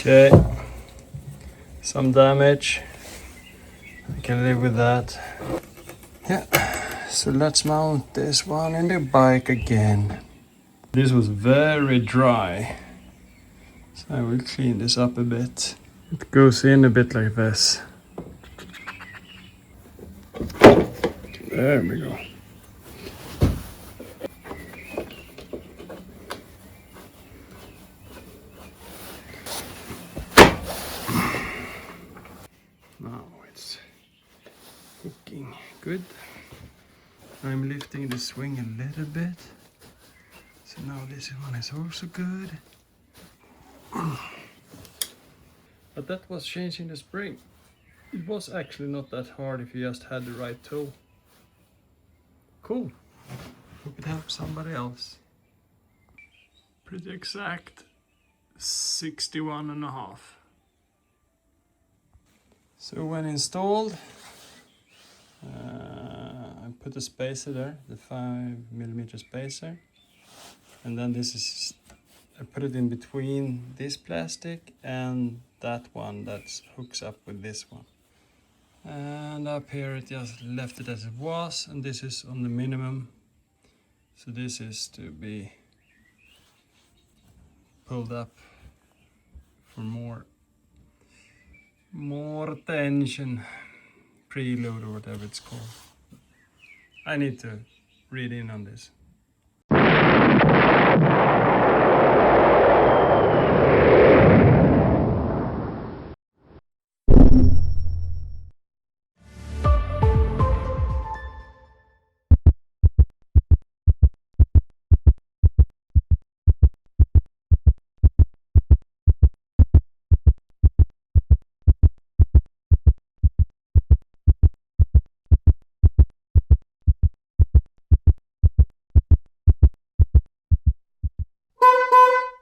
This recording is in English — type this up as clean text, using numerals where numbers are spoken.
Okay, some damage. I can live with that. Yeah, so let's mount this one in the bike again. This was very dry, so I will clean this up a bit. It goes in a bit like this. There we go. Now it's hooking good. I'm lifting the swing a little bit. So now this one is also good. But that was changing the spring. It was actually not that hard if you just had the right toe. Cool. Hope it helps somebody else. Pretty exact 61.5. So when installed, I put a spacer there, the 5mm spacer, and then this is, I put it in between this plastic and that one that hooks up with this one. And up here it just left it as it was, and this is on the minimum, so this is to be pulled up for more tension, preload or whatever it's called. I need to read in on this.